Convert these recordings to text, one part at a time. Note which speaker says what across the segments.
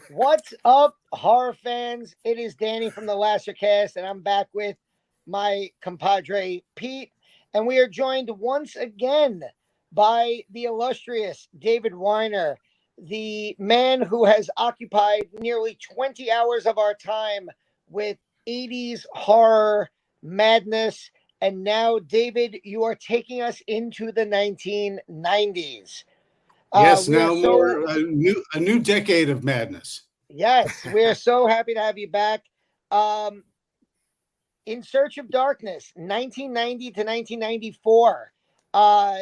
Speaker 1: What's up, horror fans? It is Danny from the Lasser Cast, and I'm back with my compadre Pete. And we are joined once again by the illustrious David Weiner, the man who has occupied nearly 20 hours of our time with 80s horror madness. And now, David, you are taking us into the 1990s.
Speaker 2: Yes,
Speaker 1: We are
Speaker 2: now
Speaker 1: so
Speaker 2: more a new decade of madness.
Speaker 1: Yes, we're so happy to have you back. Um, in Search of Darkness, 1990 to 1994. Uh,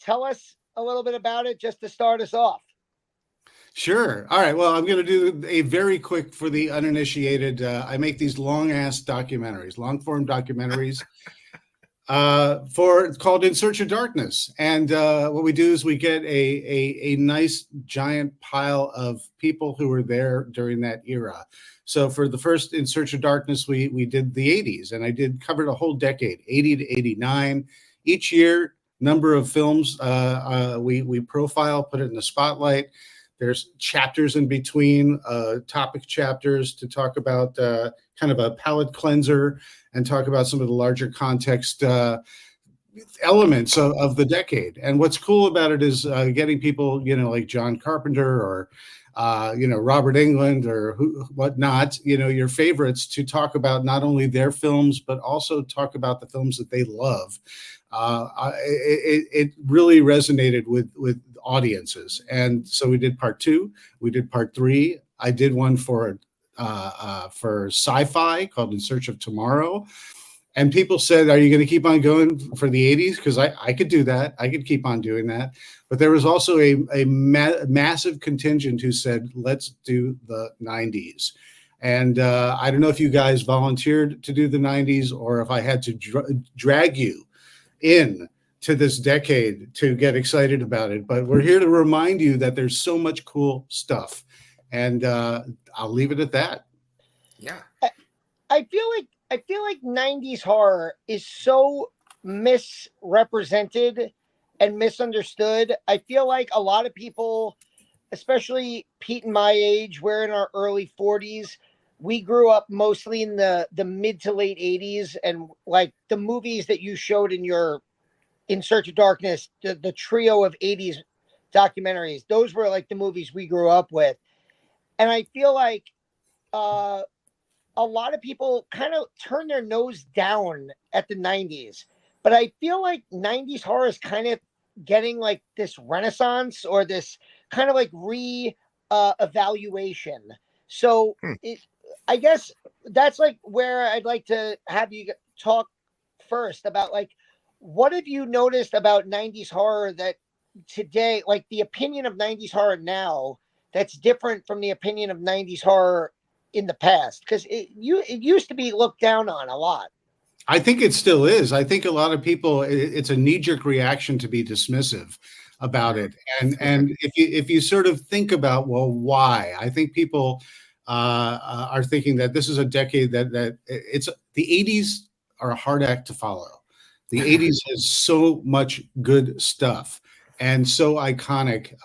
Speaker 1: Tell us a little bit about it just to start us off.
Speaker 2: Sure. All right. Well, I'm going to do a very quick for the uninitiated. I make these long ass documentaries, long form documentaries for it's called In Search of Darkness. And what we do is we get a nice giant pile of people who were there during that era. So for the first In Search of Darkness, we did the 80s, and I covered a whole decade, 80 to 89. Each year, number of films we profile, put it in the spotlight. There's chapters in between, topic chapters to talk about kind of a palate cleanser and talk about some of the larger context elements of the decade. And what's cool about it is getting people, like John Carpenter or, Robert Englund or whatnot, your favorites to talk about not only their films, but also talk about the films that they love. It really resonated with audiences. And so we did part 2, we did part 3. I did one for sci-fi called In Search of Tomorrow. And people said, are you going to keep on going for the 80s? Because I could do that. I could keep on doing that. But there was also a massive contingent who said, let's do the 90s. And I don't know if you guys volunteered to do the 90s or if I had to drag you in to this decade to get excited about it. But we're here to remind you that there's so much cool stuff. And I'll leave it at that.
Speaker 3: Yeah.
Speaker 1: I feel like 90s horror is so misrepresented and misunderstood. I feel like a lot of people, especially Pete and my age, we're in our early 40s. We grew up mostly in the mid to late 80s, and like the movies that you showed in your In Search of Darkness, the trio of 80s documentaries, those were like the movies we grew up with. And I feel like a lot of people kind of turn their nose down at the 90s. But I feel like 90s horror is kind of getting like this renaissance or this kind of like evaluation. So I guess that's like where I'd like to have you talk first about like, what have you noticed about 90s horror that today, like the opinion of 90s horror now, that's different from the opinion of 90s horror in the past? Because it used to be looked down on a lot.
Speaker 2: I think it still is. I think a lot of people, it's a knee-jerk reaction to be dismissive about it. And if you sort of think about, well, why? I think people are thinking that this is a decade that it's the 80s are a hard act to follow. The 80s has so much good stuff and so iconic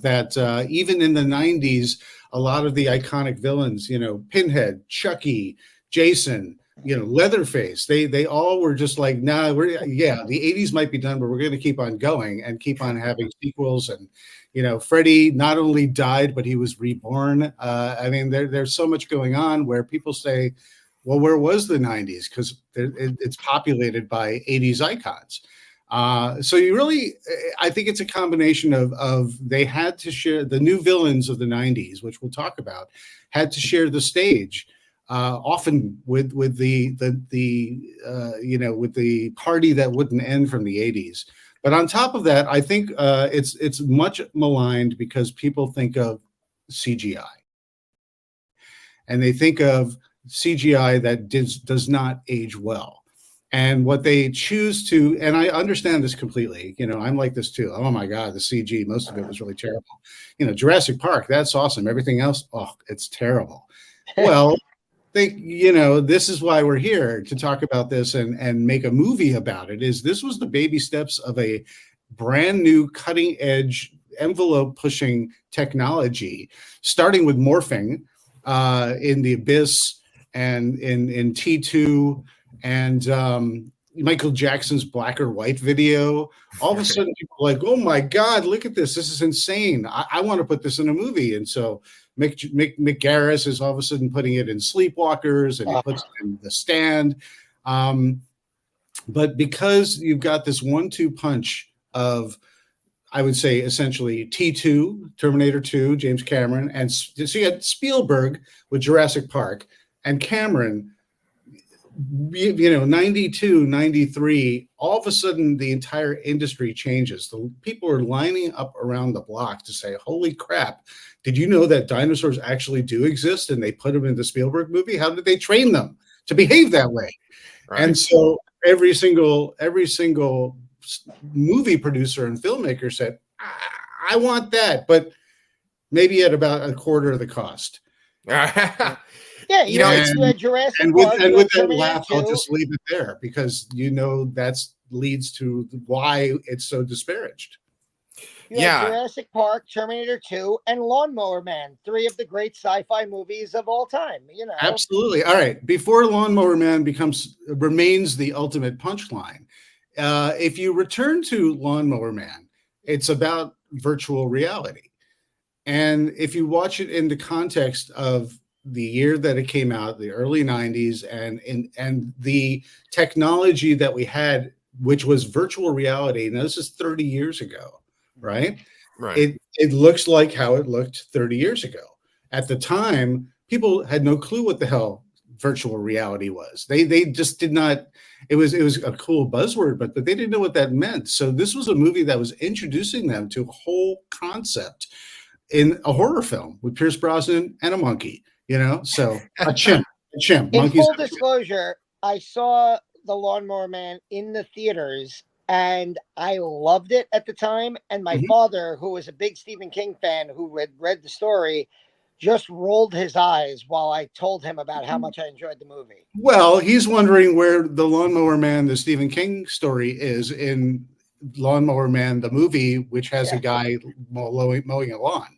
Speaker 2: that even in the 90s, a lot of the iconic villains, Pinhead, Chucky, Jason, Leatherface, they all were just like, nah, the 80s might be done, but we're going to keep on going and keep on having sequels. And, Freddy not only died, but he was reborn. I mean, there's so much going on where people say, well, where was the 90s? Because it's populated by 80s icons. So I think it's a combination of they had to share the new villains of the 90s, which we'll talk about, had to share the stage, often with the party that wouldn't end from the 80s. But on top of that, I think it's much maligned because people think of CGI, and they think of CGI that does not age well. And what they choose to, and I understand this completely, I'm like this too. Oh my God, the CG, most of it was really terrible. Jurassic Park, that's awesome. Everything else, oh, it's terrible. Well, this is why we're here to talk about this and make a movie about it. This was the baby steps of a brand new cutting edge envelope pushing technology, starting with morphing in The Abyss and in T2 and Michael Jackson's Black or White video. All of a sudden, people are like, "Oh my God, look at this! This is insane! I want to put this in a movie." And so Mick Garris is all of a sudden putting it in Sleepwalkers, and he puts it in The Stand. But because you've got this 1-2 punch of, I would say, essentially T2, Terminator 2, James Cameron, and so you had Spielberg with Jurassic Park, and Cameron, 92, 93, all of a sudden the entire industry changes. The people are lining up around the block to say, holy crap, did you know that dinosaurs actually do exist and they put them in the Spielberg movie? How did they train them to behave that way? Right. And so every single movie producer and filmmaker said, I want that, but maybe at about a quarter of the cost.
Speaker 1: Yeah, you know, it's Jurassic
Speaker 2: and
Speaker 1: Park,
Speaker 2: with that laugh, I'll just leave it there because that leads to why it's so disparaged.
Speaker 1: You had Jurassic Park, Terminator 2, and Lawnmower Man, 3 of the great sci-fi movies of all time.
Speaker 2: Absolutely. All right. Before Lawnmower Man remains the ultimate punchline, if you return to Lawnmower Man, it's about virtual reality, and if you watch it in the context of the year that it came out, the early 90s, and the technology that we had, which was virtual reality. Now, this is 30 years ago, right?
Speaker 3: Right.
Speaker 2: It looks like how it looked 30 years ago. At the time, people had no clue what the hell virtual reality was. They just did not. It was a cool buzzword, but they didn't know what that meant. So this was a movie that was introducing them to a whole concept in a horror film with Pierce Brosnan and a monkey. So a chimp.
Speaker 1: In full disclosure, I saw The Lawnmower Man in the theaters, and I loved it at the time. And my father, who was a big Stephen King fan, who had read the story, just rolled his eyes while I told him about how much I enjoyed the movie.
Speaker 2: Well, he's wondering where The Lawnmower Man, the Stephen King story, is in Lawnmower Man, the movie, which has a guy mowing a lawn.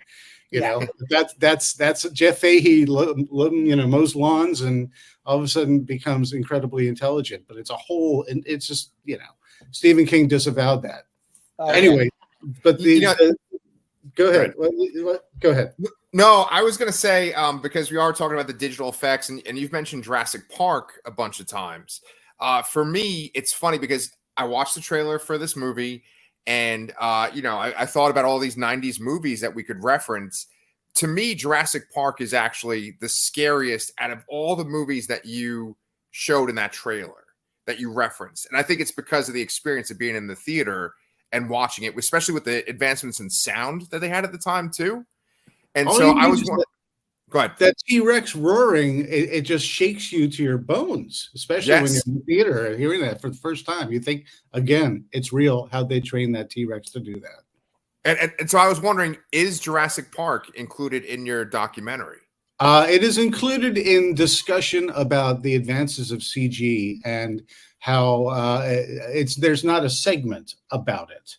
Speaker 2: That's Jeff Fahey, mows lawns and all of a sudden becomes incredibly intelligent. But it's a whole, and it's just, Stephen King disavowed that. Anyway, but go ahead. Go ahead.
Speaker 3: No, I was going to say, because we are talking about the digital effects, and you've mentioned Jurassic Park a bunch of times. For me, it's funny because I watched the trailer for this movie, and I thought about all these 90s movies that we could reference. To me, Jurassic Park is actually the scariest out of all the movies that you showed in that trailer that you referenced. And I think it's because of the experience of being in the theater and watching it, especially with the advancements in sound that they had at the time too. And so I was go ahead.
Speaker 2: That T-Rex roaring, it just shakes you to your bones, especially when you're in the theater and hearing that for the first time. You think, again, it's real. How'd they train that T-Rex to do that?
Speaker 3: And so I was wondering, is Jurassic Park included in your documentary?
Speaker 2: It is included in discussion about the advances of CG and how there's not a segment about it.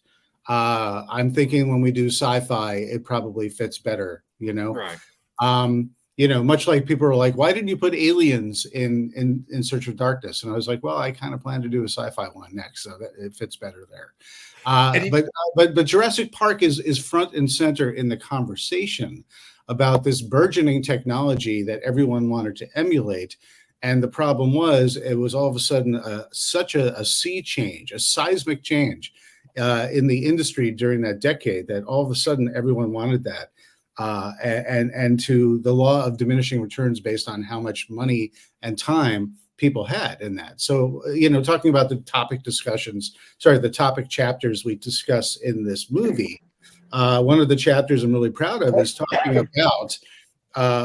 Speaker 2: I'm thinking when we do sci-fi, it probably fits better,
Speaker 3: Right.
Speaker 2: Much like people are like, why didn't you put Aliens in Search of Darkness? And I was like, well, I kind of plan to do a sci-fi one next, so that it fits better there. But Jurassic Park is front and center in the conversation about this burgeoning technology that everyone wanted to emulate. And the problem was, it was all of a sudden such a sea change, a seismic change in the industry during that decade, that all of a sudden everyone wanted that. And to the law of diminishing returns based on how much money and time people had in that. So, talking about the topic chapters we discuss in this movie, one of the chapters I'm really proud of is talking about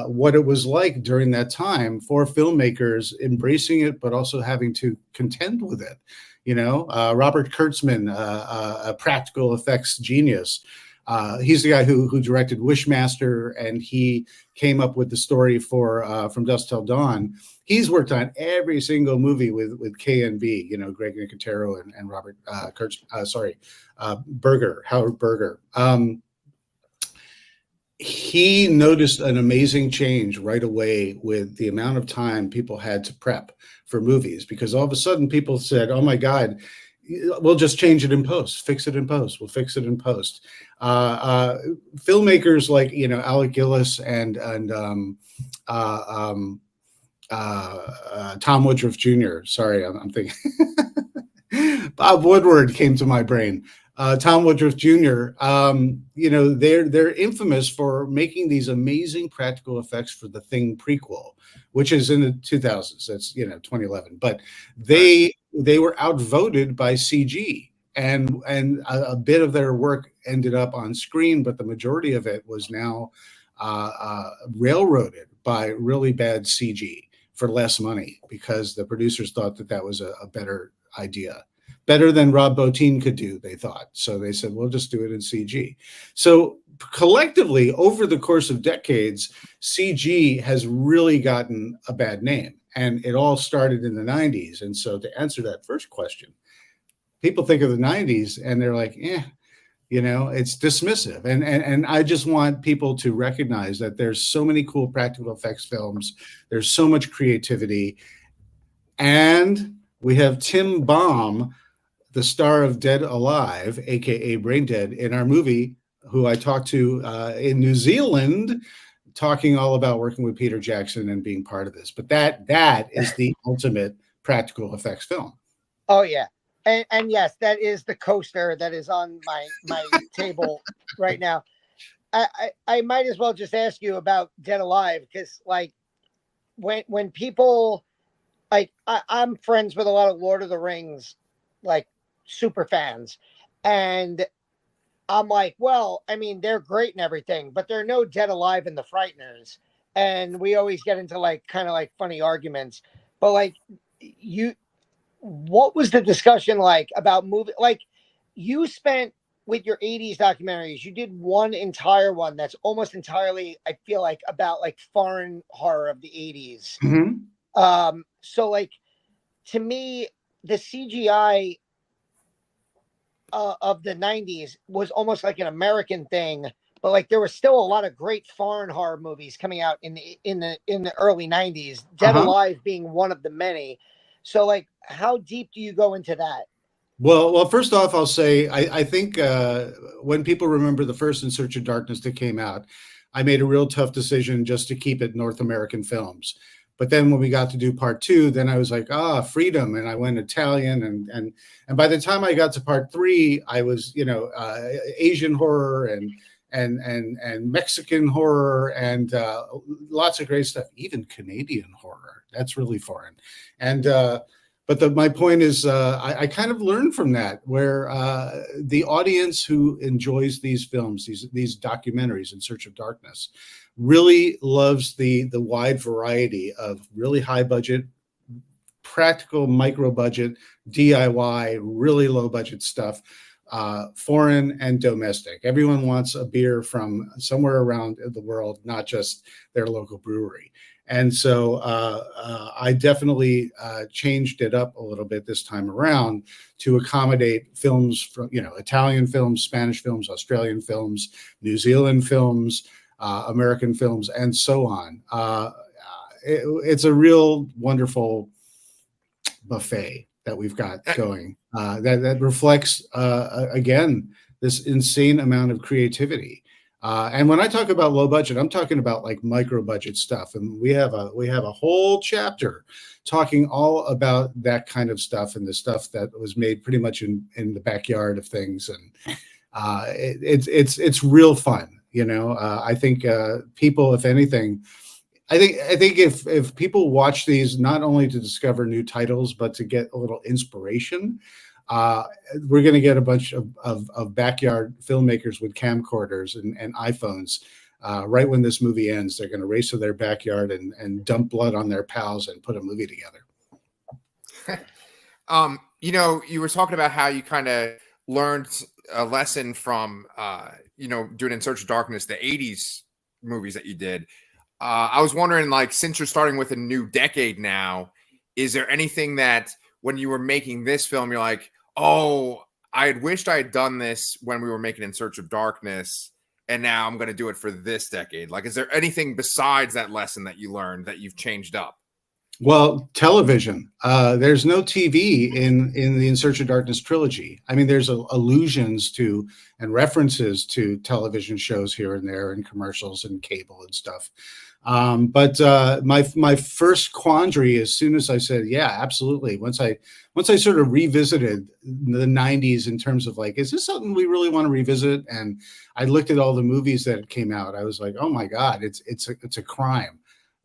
Speaker 2: what it was like during that time for filmmakers embracing it, but also having to contend with it. Robert Kurtzman, a practical effects genius. He's the guy who directed Wishmaster, and he came up with the story for From Dusk Till Dawn. He's worked on every single movie with K&B, Greg Nicotero and Robert Howard Berger. he noticed an amazing change right away with the amount of time people had to prep for movies, because all of a sudden people said, "Oh my God, we'll just change it in post, fix it in post, we'll fix it in post." Filmmakers like Alec Gillis and Tom Woodruff Jr. Sorry, I'm thinking Bob Woodward came to my brain. Tom Woodruff Jr. They're infamous for making these amazing practical effects for the Thing prequel, which is in the 2000s. That's 2011. But they were outvoted by CG, and a bit of their work ended up on screen, but the majority of it was now railroaded by really bad CG for less money, because the producers thought that was a better idea, better than Rob Bottin could do, they thought. So they said, we'll just do it in CG. So collectively, over the course of decades, CG has really gotten a bad name, and it all started in the 90s. And so to answer that first question, people think of the 90s and they're like, it's dismissive. And I just want people to recognize that there's so many cool practical effects films. There's so much creativity. And we have Tim Baum, the star of Dead Alive, aka Brain Dead, in our movie, who I talked to in New Zealand, talking all about working with Peter Jackson and being part of this. But that is the ultimate practical effects film.
Speaker 1: Oh yeah. And yes, that is the coaster that is on my table right now. I might as well just ask you about Dead Alive, because like when people like I'm friends with a lot of Lord of the Rings like super fans, and I'm like, well, I mean, they're great and everything, but they're no Dead Alive and the Frighteners, and we always get into like kind of like funny arguments. But like what was the discussion like about movie? Like you spent with your 80s documentaries, you did one entire one that's almost entirely, I feel like, about like foreign horror of the 80s.
Speaker 2: Mm-hmm.
Speaker 1: So like to me, the CGI of the 90s was almost like an American thing, but like there was still a lot of great foreign horror movies coming out in the early 90s, Dead Alive being one of the many. So like how deep do you go into that?
Speaker 2: Well, first off, I'll say I think when people remember the first In Search of Darkness that came out, I made a real tough decision just to keep it North American films. But then when we got to do part 2, then I was like, freedom, and I went Italian, and by the time I got to part 3, I was Asian horror and Mexican horror and lots of great stuff, even Canadian horror. That's really foreign, and. But my point is, I kind of learned from that, where the audience who enjoys these films, these documentaries In Search of Darkness, really loves the wide variety of really high budget, practical micro budget, DIY, really low budget stuff, foreign and domestic. Everyone wants a beer from somewhere around the world, not just their local brewery. And so I definitely changed it up a little bit this time around to accommodate films from, Italian films, Spanish films, Australian films, New Zealand films, American films, and so on. It's a real wonderful buffet that we've got going that reflects, again, this insane amount of creativity. And when I talk about low budget, I'm talking about like micro budget stuff. And we have a whole chapter talking all about that kind of stuff and the stuff that was made pretty much in the backyard of things. And it's real fun. I think people, if anything, I think if people watch these, not only to discover new titles, but to get a little inspiration, we're going to get a bunch of backyard filmmakers with camcorders and iPhones. Right when this movie ends, they're going to race to their backyard and dump blood on their pals and put a movie together.
Speaker 3: You were talking about how you kind of learned a lesson from, doing In Search of Darkness, the 80s movies that you did. I was wondering, like, since you're starting with a new decade now, is there anything that when you were making this film, you're like, oh, I had wished I had done this when we were making In Search of Darkness, and now I'm going to do it for this decade? Like, is there anything besides that lesson that you learned that you've changed up?
Speaker 2: Well, television. There's no TV in the In Search of Darkness trilogy. I mean, there's allusions to and references to television shows here and there, and commercials and cable and stuff. But my first quandary, as soon as I said, yeah, absolutely. Once I sort of revisited the '90s in terms of like, is this something we really want to revisit? And I looked at all the movies that came out. I was like, oh my God, it's a crime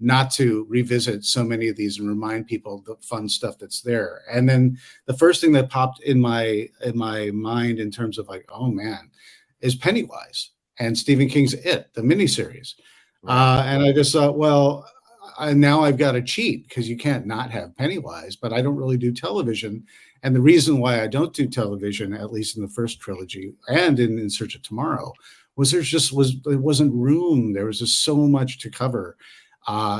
Speaker 2: not to revisit so many of these and remind people the fun stuff that's there. And then the first thing that popped in my mind in terms of like, oh man, is Pennywise and Stephen King's It, the miniseries.
Speaker 3: Right.
Speaker 2: And I just thought, well, now I've got to cheat because you can't not have Pennywise, but I don't really do television. And the reason why I don't do television, at least in the first trilogy and in Search of Tomorrow, was there wasn't room. There was just so much to cover.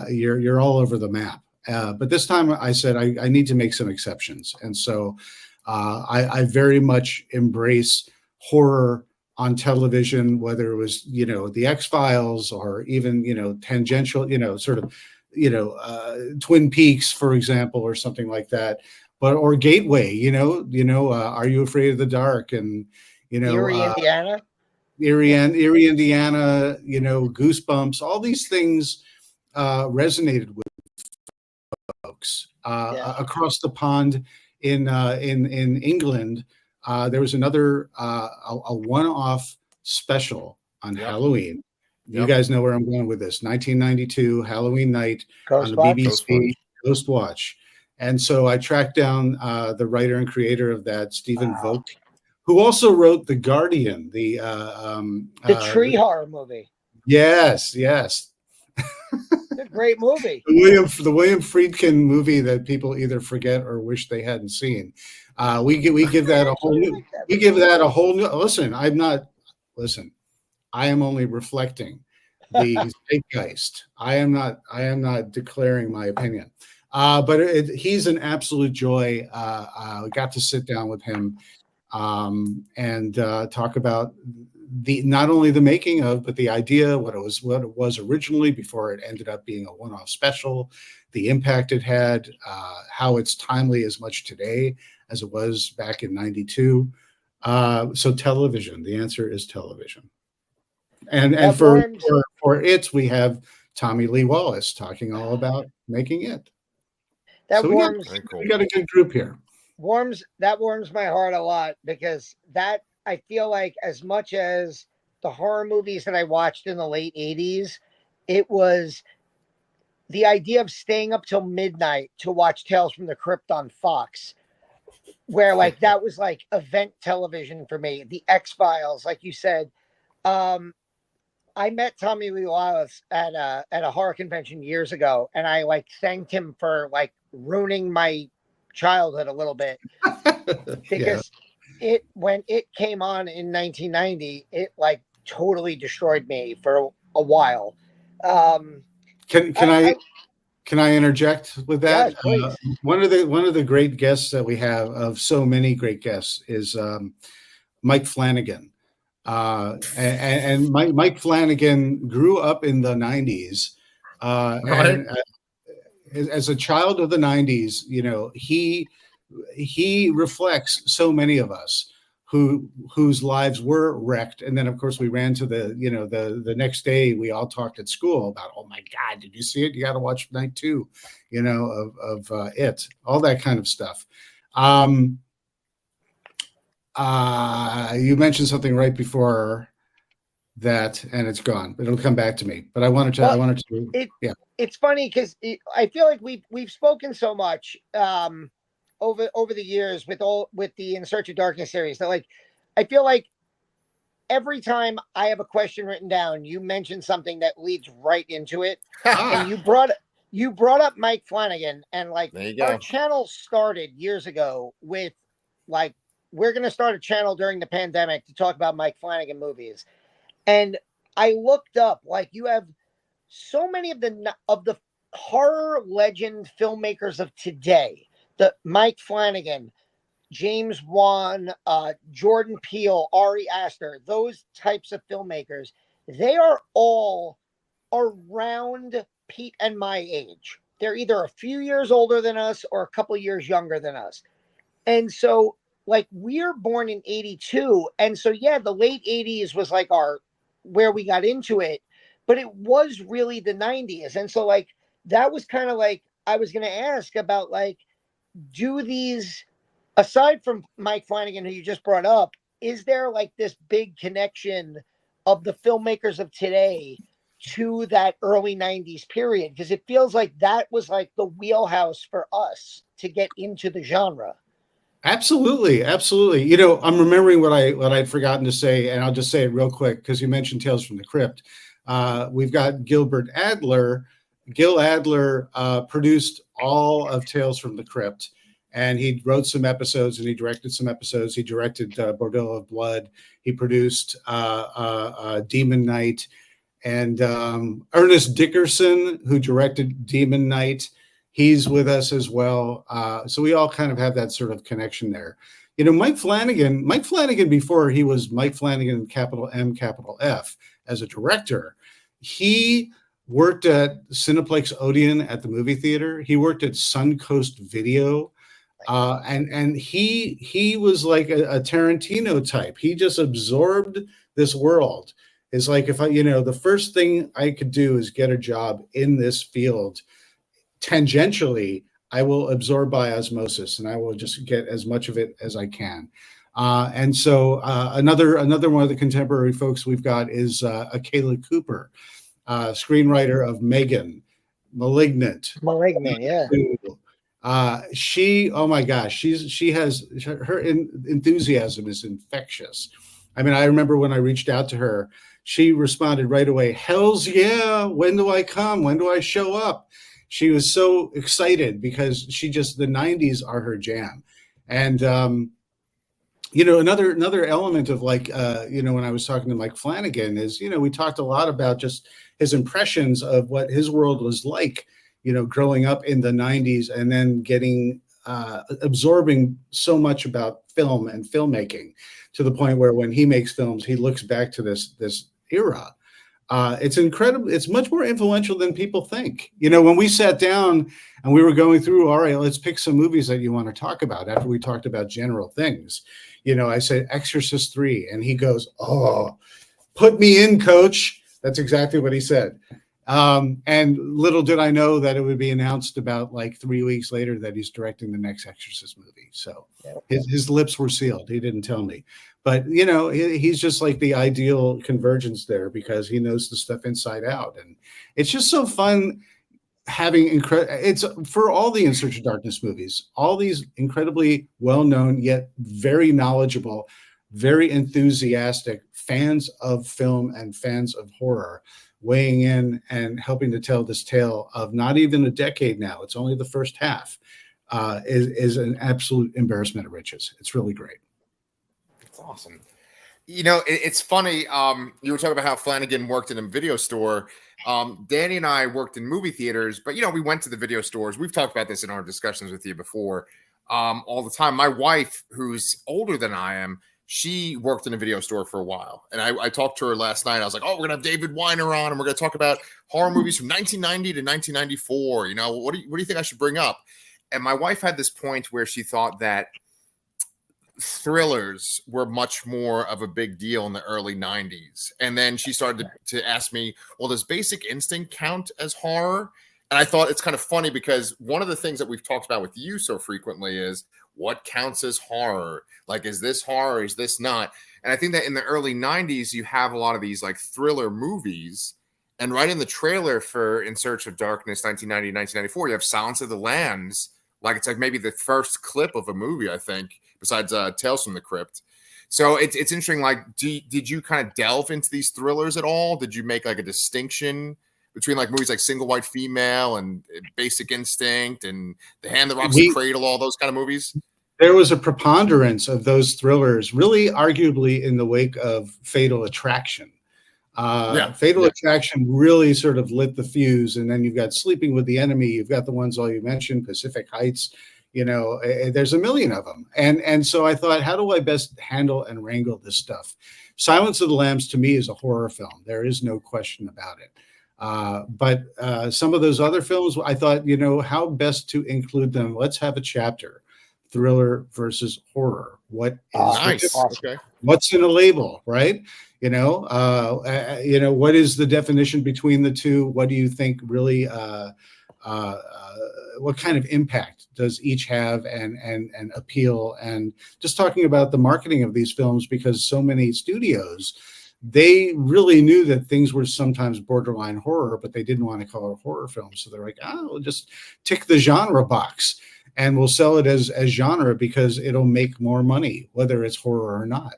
Speaker 2: You're all over the map. But this time I said I need to make some exceptions. And so I very much embrace horror on television, whether it was, the X-Files or even, tangential, sort of, Twin Peaks, for example, or something like that. Or Gateway, Are You Afraid of the Dark? And,
Speaker 1: Erie, Indiana.
Speaker 2: Erie, Indiana, Goosebumps, all these things resonated with folks across the pond in England. There was another a one-off special on Halloween. You guys know where I'm going with this. 1992 Halloween night on the BBC, Ghost Watch. And so I tracked down the writer and creator of that, Stephen Volk, who also wrote The Guardian, the
Speaker 1: tree horror movie.
Speaker 2: Yes.
Speaker 1: It's a great movie.
Speaker 2: The William Friedkin movie that people either forget or wish they hadn't seen. We give that a whole new. We give that a whole new. Listen, I am only reflecting the zeitgeist. I am not declaring my opinion. But he's an absolute joy. We got to sit down with him and talk about not only the making of, but the idea, what it was originally before it ended up being a one-off special, the impact it had, how it's timely as much today as it was back in '92. So television, the answer is television. And for it, we have Tommy Lee Wallace talking all about making it.
Speaker 1: That
Speaker 2: so we got a good group here.
Speaker 1: Warms my heart a lot, because that, I feel like, as much as the horror movies that I watched in the late 80s, it was the idea of staying up till midnight to watch Tales from the Crypt on Fox, where like that was like event television for me. The X-Files, like you said. I met Tommy Lee Wallace at a horror convention years ago, and I like thanked him for like ruining my childhood a little bit, because when it came on in 1990, it like totally destroyed me for a while.
Speaker 2: Can I interject with that?
Speaker 1: Yes,
Speaker 2: one of the great guests that we have, of so many great guests, is Mike Flanagan. And Mike Flanagan grew up in the 90s. And as a child of the 90s, he reflects so many of us whose lives were wrecked. And then of course we ran to the next day, we all talked at school about, oh my God, did you see it? You got to watch night 2, of it, all that kind of stuff. You mentioned something right before that, and it's gone. It'll come back to me. But I wanted to.
Speaker 1: It's funny because I feel like we've spoken so much over the years with the In Search of Darkness series that, like, I feel like every time I have a question written down, you mention something that leads right into it. And you brought up Mike Flanagan, and like our channel started years ago with like, we're going to start a channel during the pandemic to talk about Mike Flanagan movies. And I looked up, like, you have so many of the horror legend filmmakers of today, the Mike Flanagan, James Wan, Jordan Peele, Ari Aster, those types of filmmakers. they are all around Pete and my age. They're either a few years older than us or a couple years younger than us. And so, like, we're born in 82. And so, yeah, the late 80s was like our where we got into it, but it was really the 90s. And so, like, that was kind of like I was going to ask about, like, do these, aside from Mike Flanagan, who you just brought up, is there like this big connection of the filmmakers of today to that early 90s period? Because it feels like that was like the wheelhouse for us to get into the genre.
Speaker 2: Absolutely, absolutely. You know, I'm remembering what I'd forgotten to say, and I'll just say it real quick because you mentioned Tales from the Crypt. We've got Gilbert Adler. Gil Adler produced all of Tales from the Crypt, and he wrote some episodes and he directed some episodes. He directed Bordello of Blood. He produced Demon Knight, and Ernest Dickerson, who directed Demon Knight. He's with us as well. So we all kind of have that sort of connection there. You know, Mike Flanagan, before he was Mike Flanagan, capital M, capital F, as a director, he worked at Cineplex Odeon at the movie theater. He worked at Suncoast Video. And he was like a Tarantino type. He just absorbed this world. It's like, if I, you know, the first thing I could do is get a job in this field tangentially, I will absorb by osmosis, and I will just get as much of it as I can. And so another one of the contemporary folks we've got is Akela Cooper, screenwriter of Megan, Malignant,
Speaker 1: Yeah.
Speaker 2: She, oh my gosh, she has her enthusiasm is infectious. I mean, I remember when I reached out to her, she responded right away. Hell's yeah! When do I come? When do I show up? She was so excited because the 90s are her jam. And, you know, another element of like, you know, when I was talking to Mike Flanagan is, you know, we talked a lot about just his impressions of what his world was like, you know, growing up in the 90s and then getting, absorbing so much about film and filmmaking to the point where when he makes films, he looks back to this era. It's incredible. It's much more influential than people think. You know, when we sat down and we were going through, all right, let's pick some movies that you want to talk about after we talked about general things. You know, I said Exorcist 3, and he goes, oh, put me in, coach. That's exactly what he said. And little did I know that it would be announced about like 3 weeks later that he's directing the next Exorcist movie. So his lips were sealed. He didn't tell me. But, you know, he's just like the ideal convergence there because he knows the stuff inside out. And it's just so fun having it's for all the In Search of Darkness movies, all these incredibly well-known yet very knowledgeable, very enthusiastic fans of film and fans of horror weighing in and helping to tell this tale of not even a decade now. It's only the first half. Is an absolute embarrassment of riches. It's really great.
Speaker 3: It's awesome. You know, it's funny. You were talking about how Flanagan worked in a video store. Danny and I worked in movie theaters, but, you know, we went to the video stores. We've talked about this in our discussions with you before all the time. My wife, who's older than I am, she worked in a video store for a while. And I talked to her last night. I was like, oh, we're going to have David Weiner on, and we're going to talk about horror movies from 1990 to 1994. You know, what do you think I should bring up? And my wife had this point where she thought that thrillers were much more of a big deal in the early 90s. And then she started to ask me, well, does Basic Instinct count as horror? And I thought it's kind of funny because one of the things that we've talked about with you so frequently is what counts as horror? Like, is this horror? Is this not? And I think that in the early 90s, you have a lot of these like thriller movies. And right in the trailer for In Search of Darkness, 1990, 1994, you have Silence of the Lambs. Like, it's like maybe the first clip of a movie, I think, besides Tales from the Crypt. So it's interesting. Like, did you kind of delve into these thrillers at all? Did you make like a distinction between like movies like Single White Female and Basic Instinct and The Hand That Rocks the Cradle, all those kind of movies?
Speaker 2: There was a preponderance of those thrillers, really arguably in the wake of Fatal Attraction. Fatal Attraction really sort of lit the fuse. And then you've got Sleeping with the Enemy. You've got the ones all you mentioned, Pacific Heights. You know, there's a million of them. And so I thought, how do I best handle and wrangle this stuff? Silence of the Lambs to me is a horror film. There is no question about it. But some of those other films, I thought, how best to include them. Let's have a chapter, thriller versus horror. What is
Speaker 3: Nice. Okay.
Speaker 2: what's in a label, right? What is the definition between the two? What do you think really? What kind of impact does each have and appeal? And just talking about the marketing of these films, because so many studios, they really knew that things were sometimes borderline horror, but they didn't want to call it a horror film. So they're like, we'll just tick the genre box and we'll sell it as genre because it'll make more money, whether it's horror or not,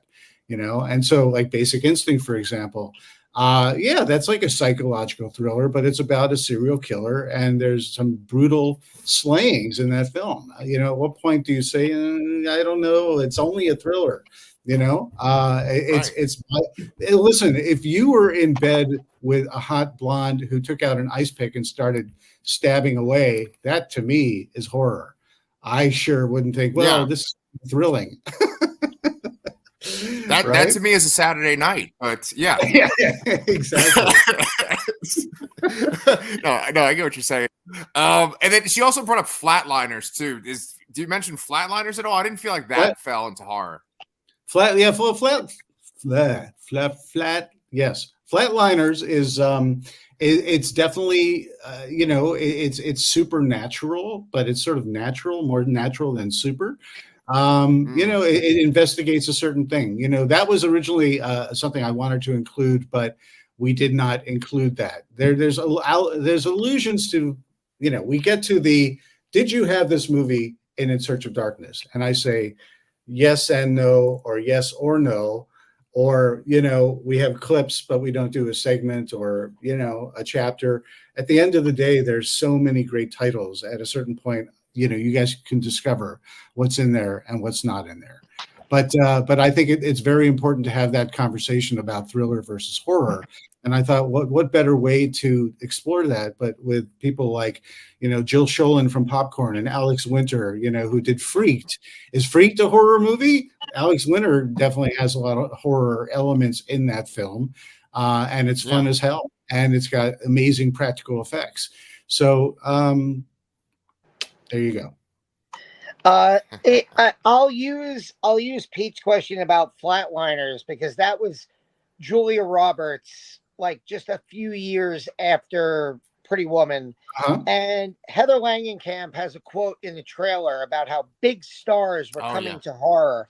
Speaker 2: And so like Basic Instinct, for example, that's like a psychological thriller, but it's about a serial killer and there's some brutal slayings in that film. At what point do you say, I don't know, it's only a thriller? Listen, if you were in bed with a hot blonde who took out an ice pick and started stabbing away, that to me is horror. I sure wouldn't think, this is thrilling.
Speaker 3: That to me is a Saturday night, but yeah.
Speaker 2: Yeah, exactly.
Speaker 3: No, I get what you're saying. And then she also brought up Flatliners too. Do you mention Flatliners at all? I didn't feel like that fell into horror.
Speaker 2: Flat. Yes. Flatliners is it's definitely it's supernatural, but it's sort of natural, more natural than super. It investigates a certain thing. That was originally something I wanted to include, but we did not include that. There's allusions to, we get to the, did you have this movie in Search of Darkness? And I say yes and no, or yes or no, or, we have clips, but we don't do a segment or, a chapter. At the end of the day, there's so many great titles. At a certain point, you guys can discover what's in there and what's not in there. But I think it's very important to have that conversation about thriller versus horror. And I thought, what better way to explore that, but with people like, Jill Sholin from Popcorn and Alex Winter, who did Freaked. Is Freaked a horror movie? Alex Winter definitely has a lot of horror elements in that film. And it's fun as hell. And it's got amazing practical effects. So there you go.
Speaker 1: I'll use Pete's question about Flatliners because that was Julia Roberts, like just a few years after Pretty Woman. And Heather Langenkamp has a quote in the trailer about how big stars were coming to horror.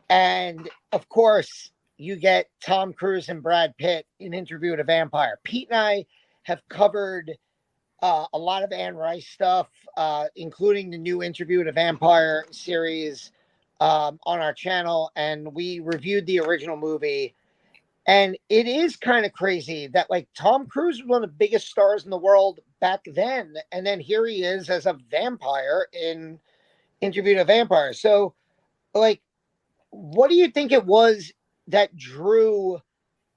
Speaker 1: And of course, you get Tom Cruise and Brad Pitt in Interview with a Vampire. Pete and I have covered a lot of Anne Rice stuff, including the new Interview with a Vampire series on our channel. And we reviewed the original movie. And it is kind of crazy that like Tom Cruise was one of the biggest stars in the world back then. And then here he is as a vampire in Interview with a Vampire. So like, what do you think it was that drew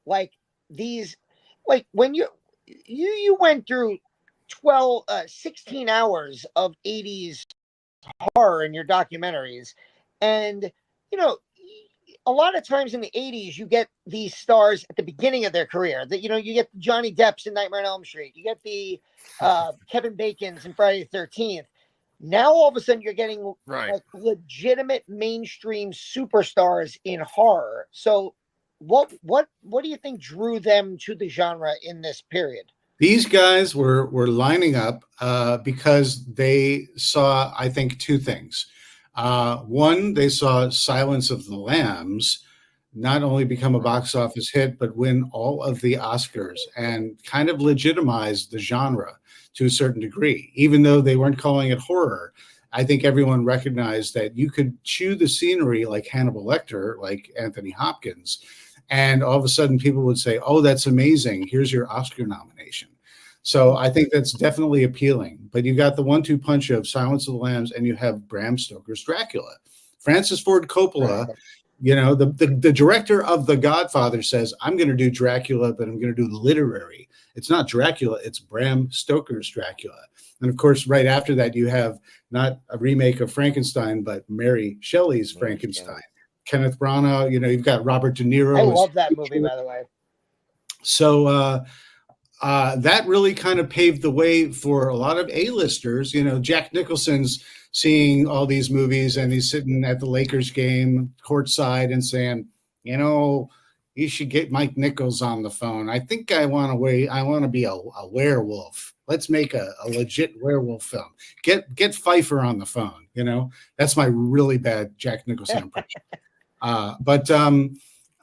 Speaker 1: like these, like when you went through 16 hours of 80s horror in your documentaries. And, a lot of times in the 80s, you get these stars at the beginning of their career that, you get Johnny Depp's in Nightmare on Elm Street. You get the Kevin Bacon's in Friday the 13th. Now, all of a sudden, you're getting like legitimate mainstream superstars in horror. So what do you think drew them to the genre in this period?
Speaker 2: These guys were lining up because they saw, I think, two things. One, they saw Silence of the Lambs not only become a box office hit, but win all of the Oscars and kind of legitimize the genre to a certain degree. Even though they weren't calling it horror, I think everyone recognized that you could chew the scenery like Hannibal Lecter, like Anthony Hopkins, and all of a sudden people would say, oh, that's amazing. Here's your Oscar nomination. So I think that's definitely appealing. But you got the 1-2 punch of Silence of the Lambs and you have Bram Stoker's Dracula. Francis Ford Coppola, the director of The Godfather says, I'm going to do Dracula, but I'm going to do literary. It's not Dracula, it's Bram Stoker's Dracula. And of course, right after that, you have not a remake of Frankenstein, but Mary Shelley's Frankenstein. Kenneth Branagh. You know, you've got Robert De Niro.
Speaker 1: I love that movie, by the way.
Speaker 2: So that really kind of paved the way for a lot of A-listers. You know, Jack Nicholson's seeing all these movies, and he's sitting at the Lakers game courtside and saying, you know, you should get Mike Nichols on the phone. I think I want to be a werewolf. Let's make a legit werewolf film. Get Pfeiffer on the phone. You know, that's my really bad Jack Nicholson impression. But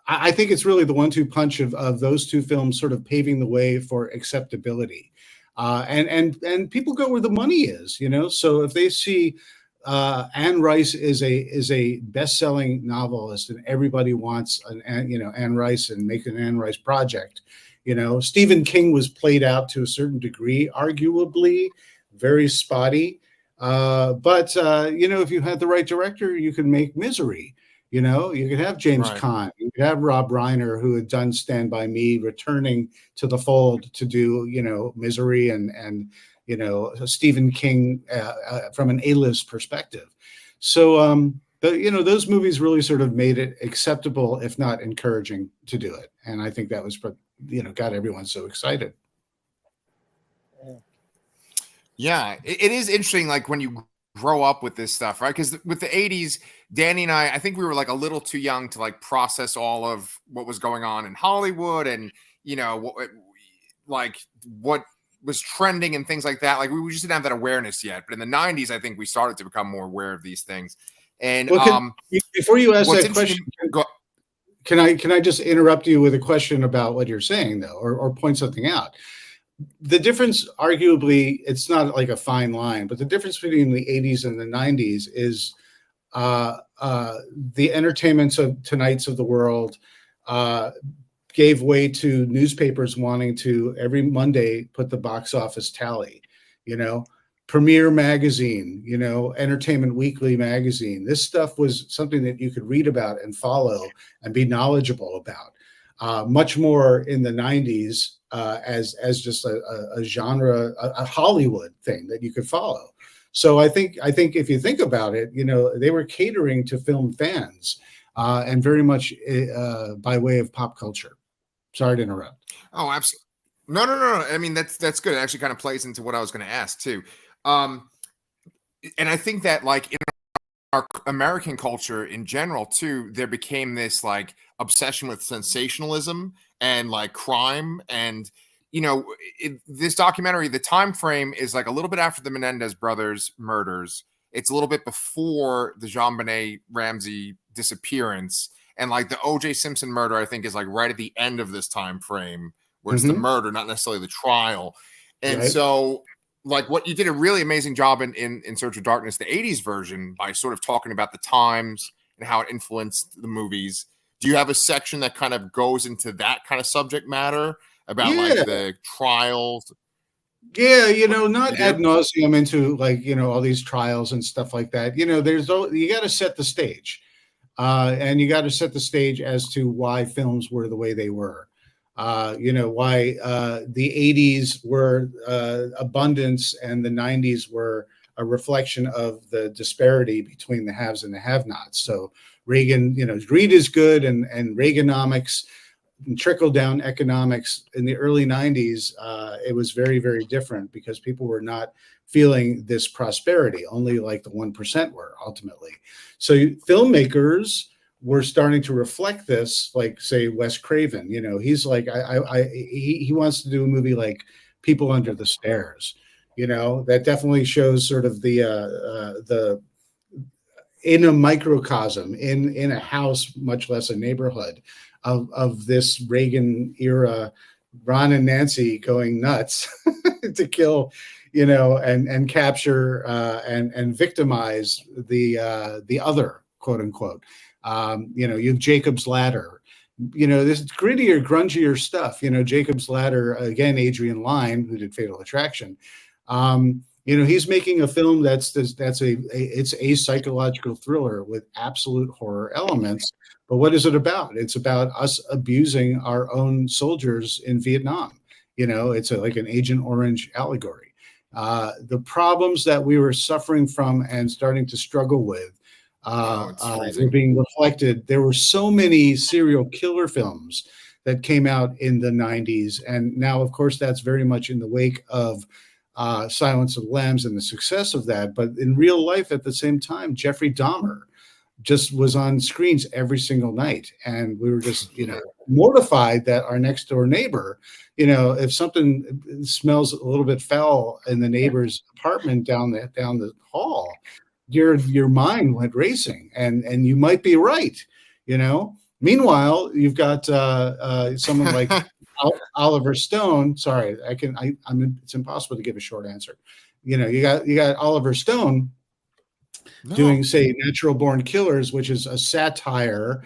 Speaker 2: I think it's really the 1-2 punch of those two films sort of paving the way for acceptability. And people go where the money is, you know. So if they see Anne Rice is a best-selling novelist, and everybody wants Anne Rice and make an Anne Rice project. You know, Stephen King was played out to a certain degree, arguably very spotty. But you know, if you had the right director, you could make Misery. You know, you could have James Caan, you could have Rob Reiner, who had done Stand By Me, returning to the fold to do, you know, Misery and you know, Stephen King from an A-list perspective. So, you know, those movies really sort of made it acceptable, if not encouraging, to do it. And I think that was, you know, got everyone so excited.
Speaker 3: Yeah, it is interesting, like when you grow up with this stuff, right? Because with the 80s, Danny and I think we were like a little too young to like process all of what was going on in Hollywood, and, you know, what was trending and things like that. Like we just didn't have that awareness yet. But in the 90s, I think we started to become more aware of these things. And
Speaker 2: before you ask that question, can I just interrupt you with a question about what you're saying, though, or point something out? The difference, arguably, it's not like a fine line, but the difference between the 80s and the 90s is the entertainments of Tonight's of the world gave way to newspapers wanting to every Monday put the box office tally. You know, Premiere Magazine, you know, Entertainment Weekly magazine. This stuff was something that you could read about and follow and be knowledgeable about. Much more in the 90s as just a genre, a Hollywood thing that you could follow. So I think if you think about it, you know, they were catering to film fans and very much by way of pop culture. Sorry to interrupt.
Speaker 3: Oh, absolutely. No. I mean, that's good. It actually kind of plays into what I was going to ask too. And I think that, like, in our American culture in general too, there became this like obsession with sensationalism and like crime. And, you know, this documentary, the time frame is like a little bit after the Menendez brothers murders. It's a little bit before the JonBenet Ramsey disappearance. And like the O.J. Simpson murder, I think, is like right at the end of this time frame, where it's the murder, not necessarily the trial. And so, like, what you did a really amazing job in Search of Darkness, the 80s version, by sort of talking about the times and how it influenced the movies. Do you have a section that kind of goes into that kind of subject matter about like the trials?
Speaker 2: Yeah, you know, not ad nauseum into like, you know, all these trials and stuff like that. You know, you got to set the stage. And you got to set the stage as to why films were the way they were. You know, why the 80s were abundance and the 90s were a reflection of the disparity between the haves and the have-nots. So Reagan, you know, greed is good, and Reaganomics and trickle-down economics in the early 90s, it was very, very different because people were not feeling this prosperity. Only like the 1% were ultimately. So filmmakers were starting to reflect this, like, say, Wes Craven. You know, he's like, he wants to do a movie like People Under the Stairs. You know, that definitely shows sort of the in a microcosm, in a house, much less a neighborhood, of this Reagan era, Ron and Nancy going nuts to kill, you know, and capture and victimize the other, quote unquote. You know, you have Jacob's Ladder, you know, this grittier, grungier stuff. You know, Jacob's Ladder, again, Adrian Lyne, who did Fatal Attraction. You know, he's making a film that's a psychological thriller with absolute horror elements. But what is it about? It's about us abusing our own soldiers in Vietnam. You know, it's like an Agent Orange allegory. The problems that we were suffering from and starting to struggle with
Speaker 3: It's
Speaker 2: were
Speaker 3: freezing.
Speaker 2: being reflected. There were so many serial killer films that came out in the 90s. And now, of course, that's very much in the wake of Silence of the Lambs and the success of that. But in real life, at the same time, Jeffrey Dahmer just was on screens every single night. And we were just, mortified that our next door neighbor, if something smells a little bit foul in the neighbor's apartment down the hall, your mind went racing, and you might be right. Meanwhile, you've got someone like Oliver Stone. Sorry, it's impossible to give a short answer. You got Oliver Stone doing, say, Natural Born Killers, which is a satire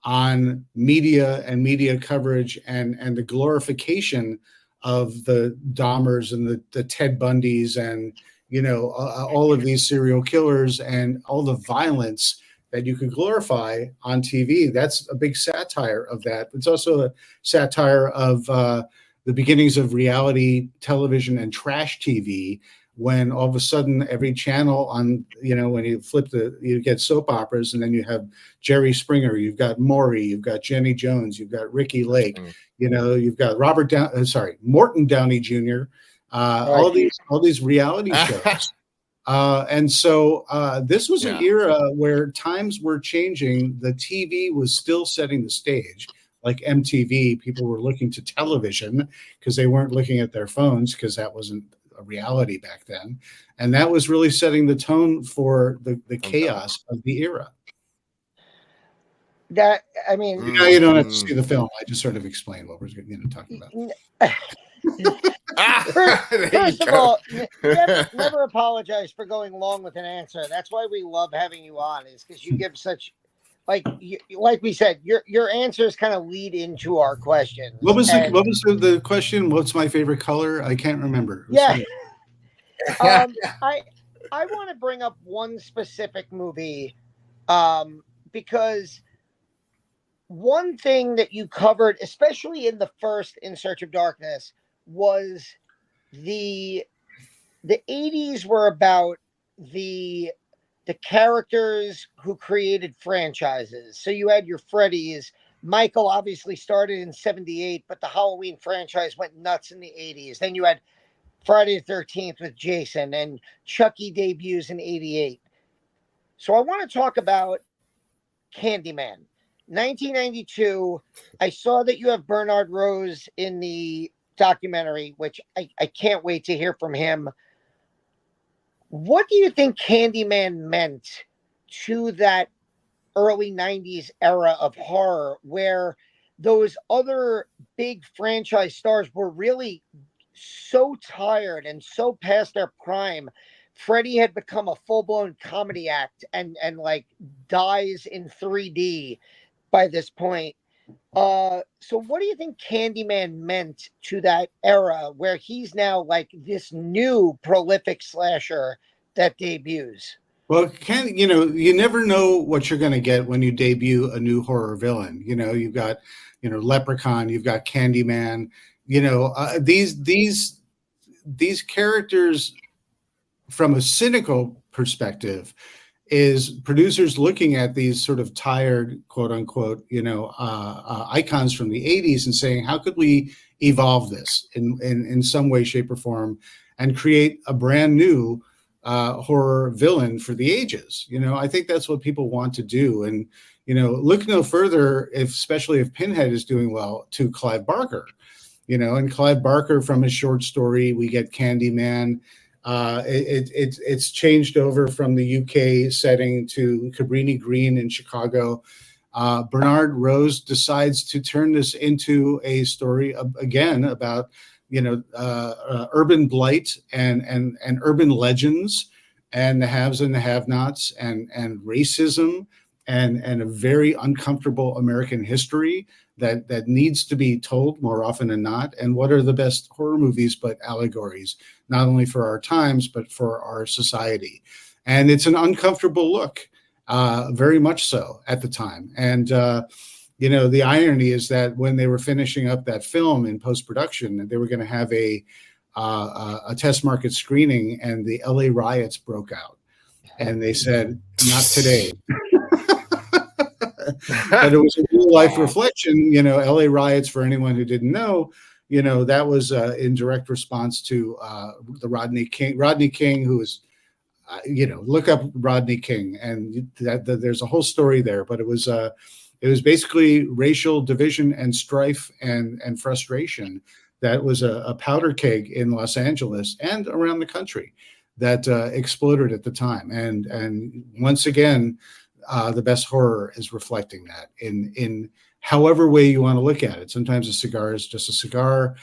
Speaker 2: on media and media coverage and the glorification of the Dahmers and the Ted Bundys and all of these serial killers and all the violence that you could glorify on TV. That's a big satire of that. It's also a satire of the beginnings of reality television and trash TV, when all of a sudden every channel on, when you flip you get soap operas, and then you have Jerry Springer, you've got Maury, you've got Jenny Jones, you've got Ricky Lake, you've got Morton Downey Jr., all these reality shows. And so this was an era where times were changing. The TV was still setting the stage. Like MTV, people were looking to television because they weren't looking at their phones, because that wasn't a reality back then. And that was really setting the tone for the chaos of the era.
Speaker 1: You
Speaker 2: don't have to see the film. I just sort of explained what we're talking about.
Speaker 1: First of all, never apologize for going long with an answer. That's why we love having you on, is because you give such, like we said, your answers kind of lead into our questions.
Speaker 2: What was the question? What's my favorite color? I can't remember.
Speaker 1: I want to bring up one specific movie, because one thing that you covered, especially in the first In Search of Darkness, was the 80s were about the characters who created franchises. So you had your Freddys. Michael obviously started in 78, but the Halloween franchise went nuts in the 80s. Then you had Friday the 13th with Jason, and Chucky debuts in 88. So I want to talk about Candyman. 1992, I saw that you have Bernard Rose in the documentary, which I can't wait to hear from him. What do you think Candyman meant to that early 90s era of horror, where those other big franchise stars were really so tired and so past their prime? Freddy had become a full-blown comedy act and like dies in 3D by this point. So what do you think Candyman meant to that era, where he's now like this new prolific slasher that debuts?
Speaker 2: Well, you never know what you're going to get when you debut a new horror villain. You've got, Leprechaun, you've got Candyman, these characters, from a cynical perspective, is producers looking at these sort of tired, quote unquote, icons from the 80s and saying, how could we evolve this in some way, shape, or form, and create a brand new horror villain for the ages? I think that's what people want to do. And, look no further, especially if Pinhead is doing well, to Clive Barker, and Clive Barker, from his short story, we get Candyman. It's changed over from the UK setting to Cabrini Green in Chicago. Bernard Rose decides to turn this into a story again about urban blight and urban legends, and the haves and the have-nots, and racism, and a very uncomfortable American history that needs to be told more often than not. And what are the best horror movies but allegories, not only for our times, but for our society? And it's an uncomfortable look, very much so at the time. And, the irony is that when they were finishing up that film in post-production, they were going to have a test market screening, and the LA riots broke out. And they said, not today. But it was a real life reflection. LA riots, for anyone who didn't know, that was in direct response to the Rodney King, who was, look up Rodney King, and there's a whole story there. But it was basically racial division and strife and frustration that was a powder keg in Los Angeles and around the country that exploded at the time. And once again, the best horror is reflecting that in however way you want to look at it. Sometimes a cigar is just a cigar,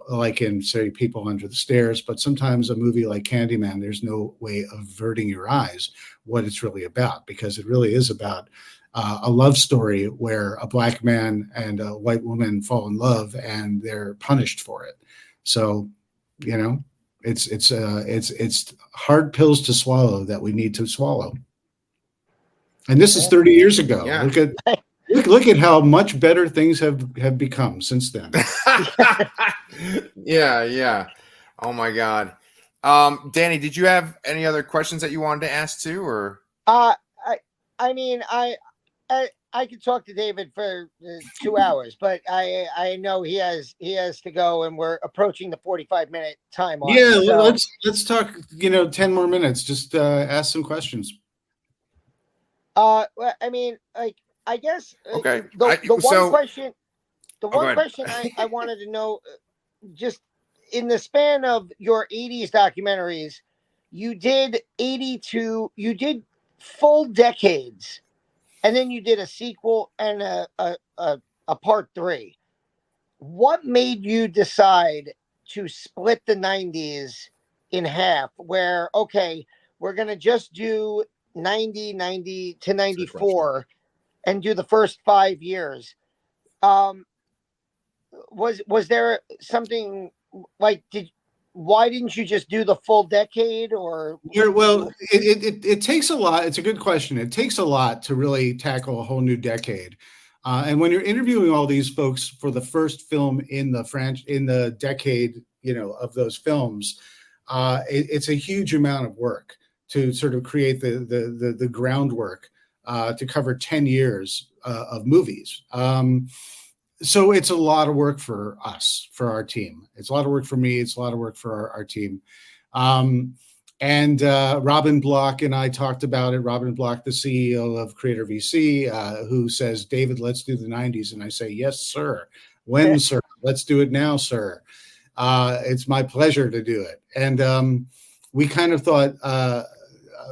Speaker 2: like in, say, People Under the Stairs. But sometimes a movie like Candyman, there's no way of averting your eyes what it's really about, because it really is about a love story where a black man and a white woman fall in love and they're punished for it. So, it's hard pills to swallow that we need to swallow. And this is 30 years ago.
Speaker 3: Yeah.
Speaker 2: Look at how much better things have become since then.
Speaker 3: Yeah. Oh my God. Danny, did you have any other questions that you wanted to ask too, or?
Speaker 1: I could talk to David for 2 hours, but I know he has to go, and we're approaching the 45-minute time.
Speaker 2: Yeah, so let's talk. 10 more minutes. Just ask some questions.
Speaker 1: I guess.
Speaker 3: Okay.
Speaker 1: The one question I wanted to know, just in the span of your 80s documentaries, you did full decades. And then you did a sequel and a part 3. What made you decide to split the 90s in half, where, okay, we're going to just do 90 to 94 and do the first 5 years? Was there something like, why didn't you just do the full decade? Or
Speaker 2: well, it takes a lot. It's a good question. It takes a lot to really tackle a whole new decade. And when you're interviewing all these folks for the first film in the decade, of those films, it's a huge amount of work to sort of create the groundwork to cover 10 years of movies. So it's a lot of work for us, for our team. It's a lot of work for me. It's a lot of work for our team. And Robin Block and I talked about it. Robin Block, the CEO of Creator VC, who says, David, let's do the 90s. And I say, yes, sir. When, sir? Let's do it now, sir. It's my pleasure to do it. And we kind of thought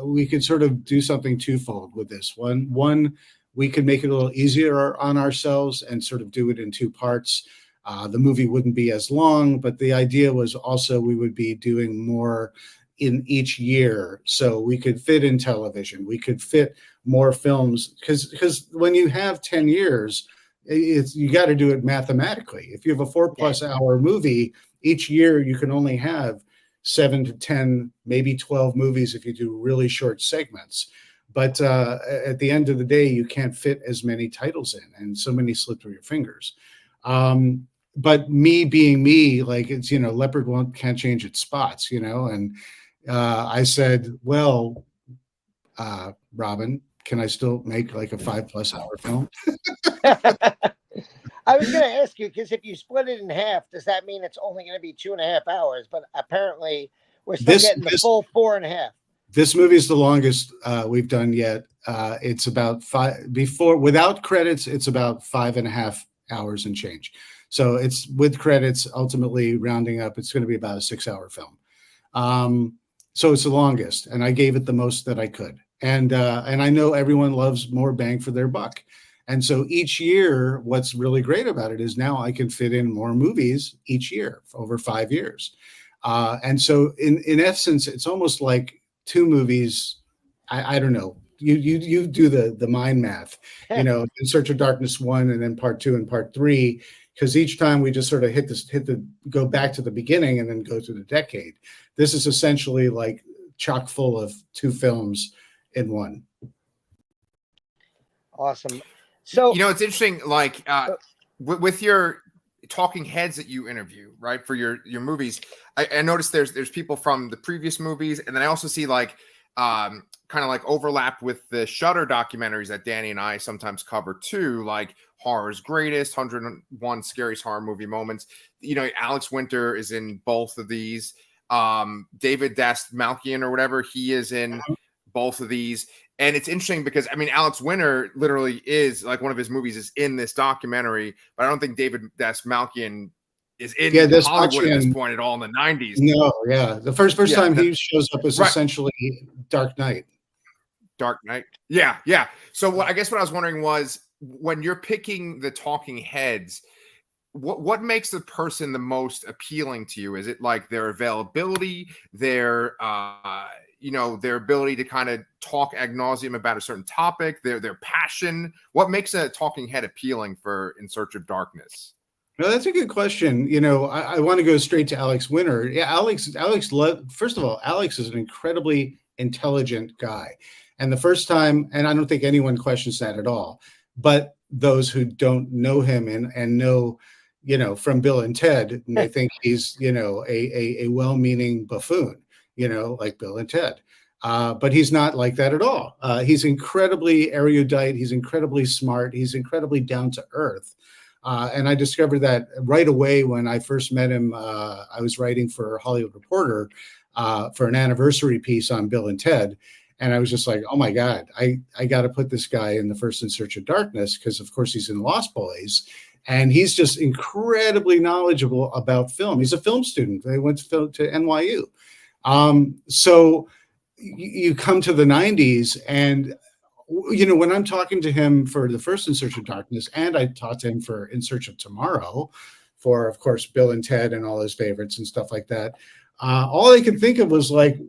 Speaker 2: we could sort of do something twofold with this. One, we could make it a little easier on ourselves and sort of do it in 2 parts. The movie wouldn't be as long, but the idea was also we would be doing more in each year, so we could fit in television. We could fit more films, because when you have 10 years, you got to do it mathematically. If you have a 4+ hour movie, each year you can only have 7 to 10, maybe 12 movies if you do really short segments. But at the end of the day, you can't fit as many titles in, and so many slip through your fingers. But me being me, like, it's, leopard can't change its spots, and I said, well, Robin, can I still make like a 5+ hour film?
Speaker 1: I was going to ask you, because if you split it in half, does that mean it's only going to be 2.5 hours? But apparently we're still getting the full 4.5.
Speaker 2: This movie is the longest we've done yet. It's about without credits, it's about 5.5 hours and change. So it's with credits, ultimately rounding up, it's going to be about a 6-hour film. So it's the longest, and I gave it the most that I could. And I know everyone loves more bang for their buck. And so each year, what's really great about it is now I can fit in more movies each year over 5 years. And so in essence, it's almost like 2 movies. I don't know. You do the mind math, In Search of Darkness 1, and then part 2 and part 3, because each time we just sort of go back to the beginning and then go through the decade. This is essentially like chock full of 2 films in one.
Speaker 1: Awesome. So
Speaker 3: it's interesting, like with your talking heads that you interview, right, for your movies. I noticed there's people from the previous movies, and then I also see like kind of like overlap with the Shudder documentaries that Danny and I sometimes cover too, like Horror's Greatest, 101 Scariest Horror Movie Moments. You know, Alex Winter is in both of these. David Dastmalchian or whatever, he is in both of these. And it's interesting because, I mean, Alex Winter literally is, like, one of his movies is in this documentary, but I don't think David Dastmalchian is in Hollywood at this point at all in the 90s.
Speaker 2: No, yeah. The first time he shows up is essentially Dark Knight.
Speaker 3: Dark Knight. Yeah, yeah. So I guess what I was wondering was, when you're picking the talking heads, what makes the person the most appealing to you? Is it like their availability, their their ability to kind of talk ad nauseum about a certain topic, their passion? What makes a talking head appealing for In Search of Darkness?
Speaker 2: No, that's a good question. You know, I want to go straight to Alex Winter. Yeah, Alex. First of all, Alex is an incredibly intelligent guy, and the first time, and I don't think anyone questions that at all. But those who don't know him and know, you know, from Bill and Ted, and they think he's, you know, a well-meaning buffoon, you know, like Bill and Ted. But he's not like that at all. He's incredibly erudite. He's incredibly smart. He's incredibly down to earth. And I discovered that right away when I first met him. I was writing for Hollywood Reporter for an anniversary piece on Bill and Ted. And I was just like, oh my God, I got to put this guy in the first In Search of Darkness, because of course he's in Lost Boys. And he's just incredibly knowledgeable about film. He's a film student. They went to NYU. So you come to the 90s, and, you know, when I'm talking to him for the first In Search of Darkness, and I talked to him for In Search of Tomorrow, for, of course, Bill and Ted and all his favorites and stuff like that, all I could think of was like,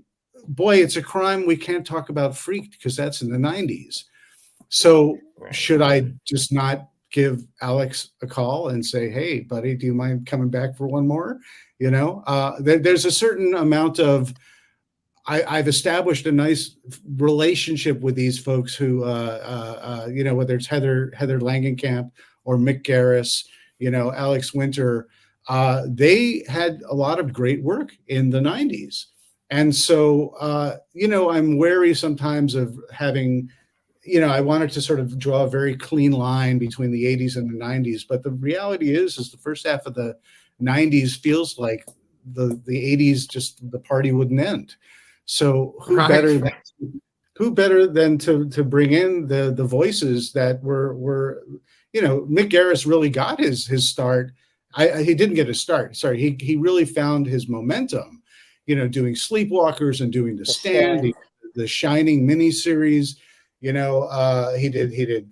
Speaker 2: boy, it's a crime we can't talk about Freaked, because that's in the 90s. So should I just not give Alex a call and say, hey, buddy, do you mind coming back for one more? You know, there's a certain amount of, I've established a nice relationship with these folks who, you know, whether it's Heather Langenkamp or Mick Garris, you know, Alex Winter, they had a lot of great work in the 90s. And so, you know, I'm wary sometimes of having, you know, I wanted to sort of draw a very clean line between the 80s and the 90s. But the reality is the first half of the 90s feels like the 80s, just the party wouldn't end. So who better than to bring in the voices that were, you know, Mick Garris really got his start. He didn't get his start. Sorry. He really found his momentum, you know, doing Sleepwalkers and doing The Stand, the Shining miniseries. You know, he did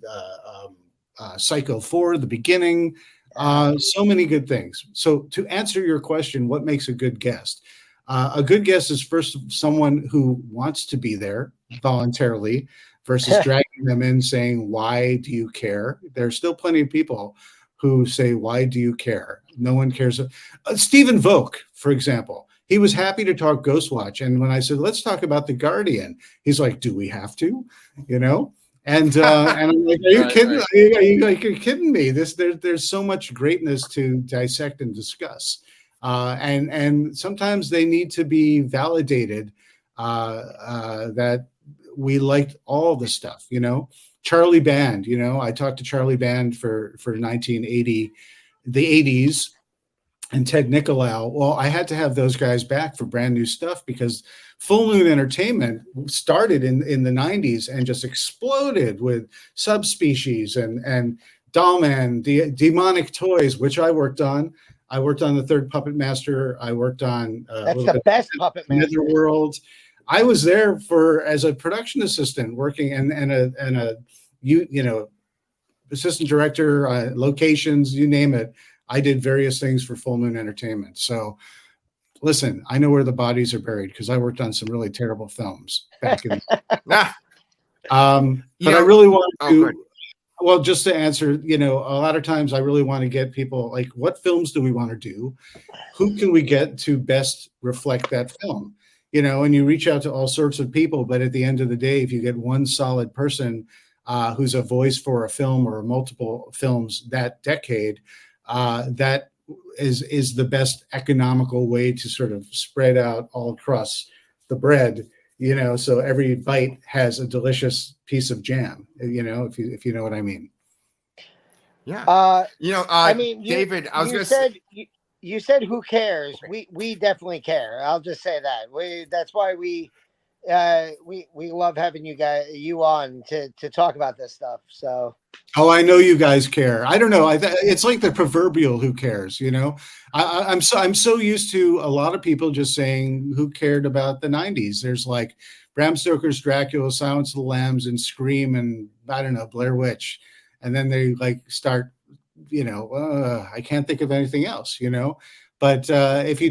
Speaker 2: Psycho 4, the beginning, so many good things. So to answer your question, what makes a good guest? A good guest is first someone who wants to be there voluntarily versus dragging them in saying, why do you care? There's still plenty of people who say, why do you care? No one cares. Stephen Volk, for example, he was happy to talk Ghostwatch. And when I said, let's talk about The Guardian, he's like, do we have to? You know? And I'm like, are you kidding? Are you kidding me? There's so much greatness to dissect and discuss. And sometimes they need to be validated that we liked all the stuff, you know. Charlie Band, you know, I talked to Charlie Band for 1980, the 80s, and Ted Nicolau. Well, I had to have those guys back for brand new stuff, because Full Moon Entertainment started in the 90s and just exploded with Subspecies and Dollman, Demonic Toys, which I worked on. I worked on The Third Puppet Master. I worked on
Speaker 1: that's the best Puppet Master.
Speaker 2: Netherworld. I was there as a production assistant, working and a you know, assistant director, locations, you name it. I did various things for Full Moon Entertainment. So listen, I know where the bodies are buried, because I worked on some really terrible films back in. But I really want to. Well, just to answer, you know, a lot of times I really want to get people like, what films do we want to do? Who can we get to best reflect that film? You know, and you reach out to all sorts of people, but at the end of the day, if you get one solid person who's a voice for a film or multiple films that decade, that is the best economical way to sort of spread out all across the bread so every bite has a delicious piece of jam, if you know what I mean.
Speaker 3: Yeah.
Speaker 1: I mean,
Speaker 3: David, I was
Speaker 1: you
Speaker 3: going to say,
Speaker 1: said you said who cares? We definitely care. I'll just say that. That's why we love having you on to talk about this stuff. So
Speaker 2: Oh, I know you guys care. I don't know. It's like the proverbial "who cares." I'm so used to a lot of people just saying "who cared about the '90s." There's like Bram Stoker's Dracula, Silence of the Lambs, and Scream, and I don't know, Blair Witch, and then they like start, I can't think of anything else, But if you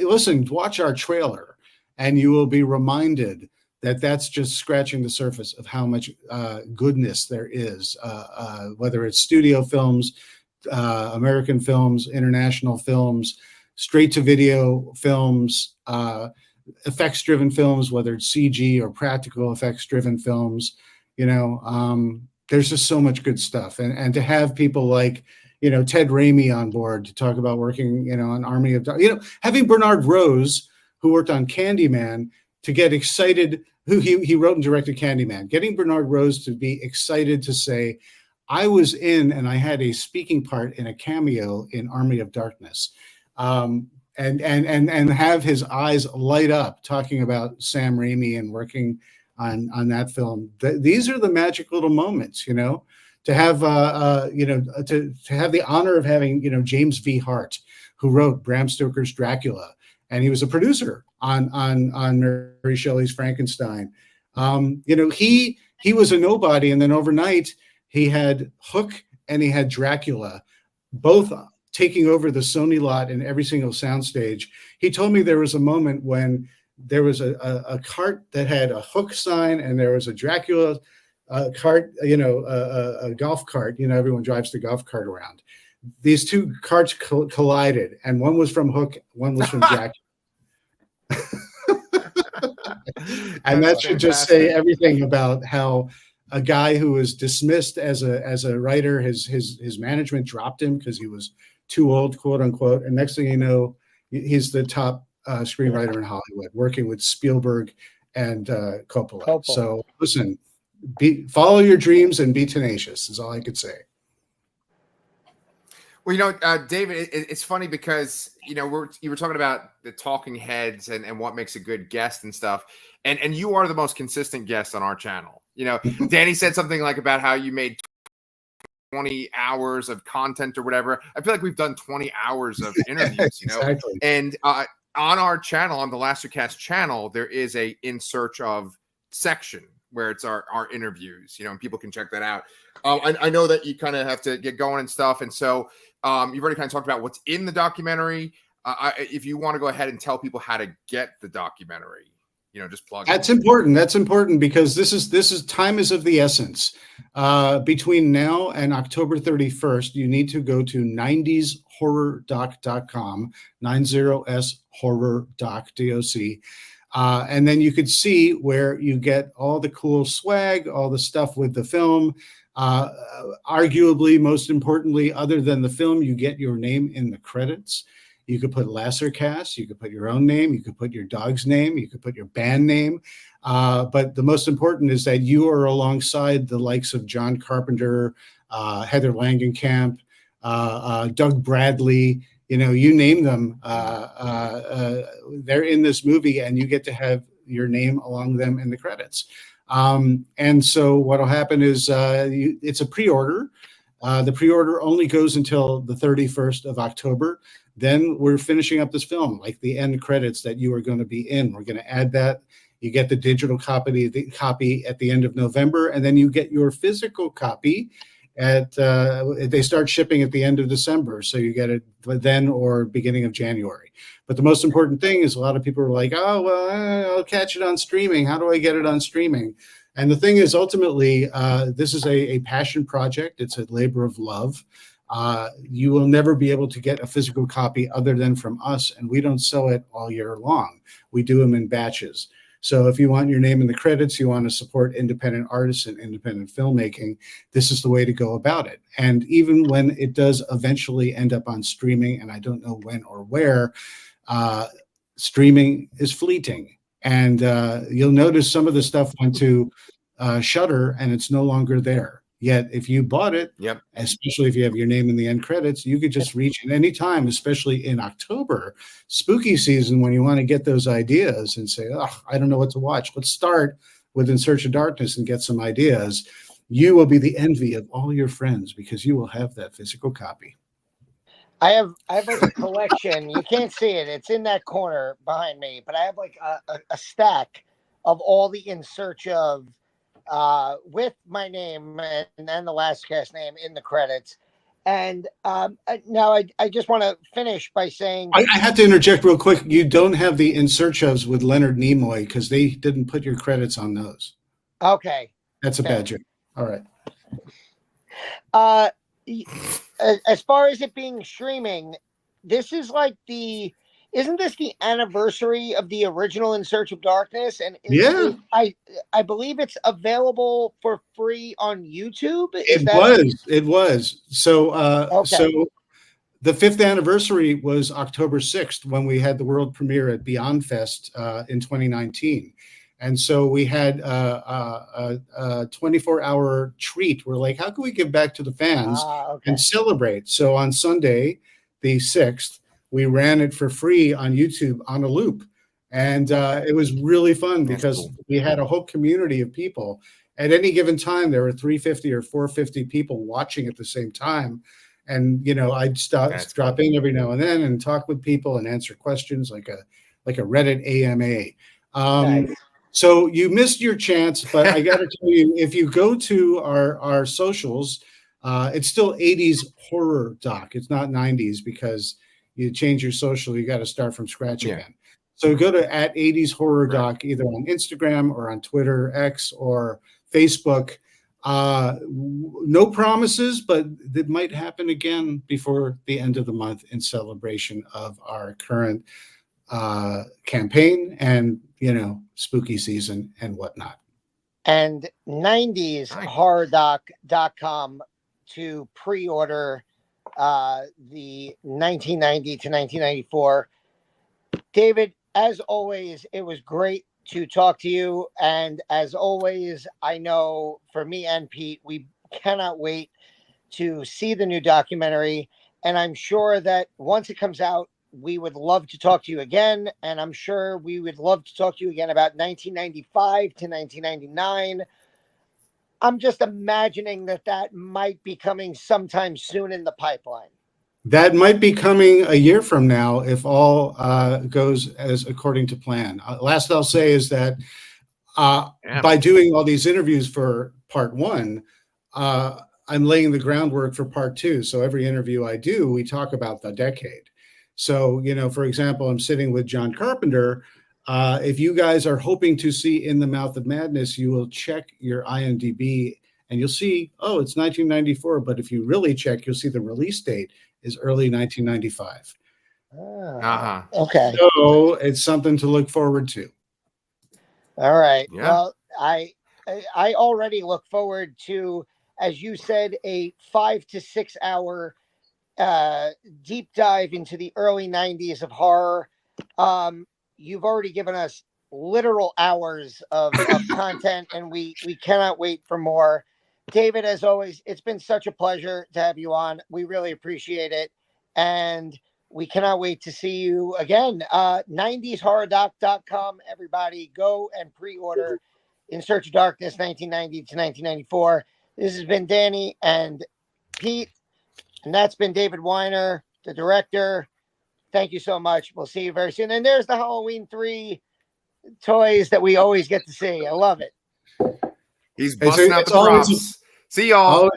Speaker 2: listen, watch our trailer, and you will be reminded that that's just scratching the surface of how much goodness there is, whether it's studio films, American films, international films, straight to video films, effects driven films, whether it's CG or practical effects driven films. There's just so much good stuff, and to have people like Ted Raimi on board to talk about working on Army of having Bernard Rose, who worked on Candyman, to get excited, who he wrote and directed Candyman, getting Bernard Rose to be excited to say, I was in and I had a speaking part in a cameo in Army of Darkness, and have his eyes light up talking about Sam Raimi and working on that film. These are the magic little moments, to have to have the honor of having James V. Hart, who wrote Bram Stoker's Dracula, and he was a producer on Mary Shelley's Frankenstein. He was a nobody, and then overnight he had Hook and he had Dracula, both taking over the Sony lot in every single soundstage. He told me there was a moment when there was a cart that had a Hook sign, and there was a Dracula cart, a golf cart. Everyone drives the golf cart around. These two carts collided, and one was from Hook, one was from Dracula. And that should just say everything about how a guy who was dismissed as a writer, his management dropped him because he was too old, quote unquote. And next thing you know, he's the top screenwriter in Hollywood, working with Spielberg and Coppola. So listen, follow your dreams and be tenacious is all I could say.
Speaker 3: Well, David, it's funny because you were talking about the talking heads and what makes a good guest and stuff, and you are the most consistent guest on our channel. Danny said something like about how you made 20 hours of content or whatever. I feel like we've done 20 hours of interviews.
Speaker 2: Exactly.
Speaker 3: And on our channel, on the Lastercast channel, there is a In Search Of section where it's our interviews. And people can check that out. I know that you kind of have to get going and stuff, and so you've already kind of talked about what's in the documentary. If you want to go ahead and tell people how to get the documentary, just plug.
Speaker 2: That's important. That's important because this is time is of the essence. Between now and October 31st, you need to go to 90shorrordoc.com, 90shorrordoc, and then you could see where you get all the cool swag, all the stuff with the film. Arguably, most importantly, other than the film, you get your name in the credits. You could put Lasercast, you could put your own name, you could put your dog's name, you could put your band name. But the most important is that you are alongside the likes of John Carpenter, Heather Langenkamp, Doug Bradley, you name them. They're in this movie, and you get to have your name along them in the credits. And so what'll happen is it's a pre-order. The pre-order only goes until the 31st of October. Then we're finishing up this film, like the end credits that you are going to be in. We're going to add that. You get the digital copy at the end of November, and then you get your physical copy they start shipping at the end of December. So you get it then or beginning of January. But the most important thing is a lot of people are like, oh, well, I'll catch it on streaming. How do I get it on streaming? And the thing is, ultimately, this is a passion project. It's a labor of love. You will never be able to get a physical copy other than from us, and we don't sell it all year long. We do them in batches. So if you want your name in the credits, you want to support independent artists and independent filmmaking, this is the way to go about it. And even when it does eventually end up on streaming, and I don't know when or where, streaming is fleeting. and you'll notice some of the stuff went to Shudder, and it's no longer there. Yet, if you bought it,
Speaker 3: Yep.
Speaker 2: especially if you have your name in the end credits, you could just reach at any time, especially in October, spooky season, when you want to get those ideas and say, oh, I don't know what to watch. Let's start with In Search of Darkness and get some ideas. You will be the envy of all your friends because you will have that physical copy.
Speaker 1: I have like a collection. You can't see it. It's in that corner behind me, but I have like a stack of all the In Search of with my name and then the Last Cast name in the credits. And now I just want to finish by saying
Speaker 2: I have to interject real quick. You don't have the In Search ofs with Leonard Nimoy because they didn't put your credits on those.
Speaker 1: Okay.
Speaker 2: That's a bad joke. All right.
Speaker 1: As far as it being streaming, this is like isn't this the anniversary of the original In Search of Darkness? And I believe it's available for free on YouTube.
Speaker 2: It was. So
Speaker 1: okay.
Speaker 2: So the 5th anniversary was October 6th when we had the world premiere at Beyond Fest in 2019. And so we had a 24-hour treat. We're like, how can we give back to the fans and celebrate? So on Sunday, the 6th, we ran it for free on YouTube on a loop. And it was really fun because we had a whole community of people. At any given time, there were 350 or 450 people watching at the same time. And, you know, I'd drop in every now and then and talk with people and answer questions like a Reddit AMA.
Speaker 1: Nice.
Speaker 2: So you missed your chance, but I got to tell you, if you go to our socials, it's still 80s horror doc. It's not 90s because you change your social, you got to start from scratch again. So go to at 80s horror doc, either on Instagram or on Twitter, X, or Facebook. No promises, but it might happen again before the end of the month in celebration of our current campaign and, you know, spooky season and whatnot.
Speaker 1: And 90shorrordoc.com to pre-order the 1990 to 1994. David, as always, it was great to talk to you. And as always, I know for me and Pete, we cannot wait to see the new documentary. And I'm sure that once it comes out, we would love to talk to you again. And I'm sure we would love to talk to you again about 1995 to 1999. I'm just imagining that might be coming sometime soon in the pipeline.
Speaker 2: That might be coming a year from now if all goes as according to plan. Last I'll say is that by doing all these interviews for part 1, I'm laying the groundwork for part 2. So every interview I do, we talk about the decade. So, you know, for example, I'm sitting with John Carpenter. If you guys are hoping to see In the Mouth of Madness, you will check your IMDb and you'll see, oh, it's 1994. But if you really check, you'll see the release date is early 1995.
Speaker 1: Okay.
Speaker 2: So it's something to look forward to.
Speaker 1: All right. Yeah. Well, I already look forward to, as you said, a 5 to 6 hour deep dive into the early 90s of horror. You've already given us literal hours of content, and we cannot wait for more. David, as always, it's been such a pleasure to have you on. We really appreciate it. And we cannot wait to see you again. 90shorrordoc.com. Everybody go and pre-order In Search of Darkness 1990 to 1994. This has been Danny and Pete. And that's been David Weiner, the director. Thank you so much. We'll see you very soon. And there's the Halloween 3 toys that we always get to see. I love it.
Speaker 3: He's busting out the props. See y'all.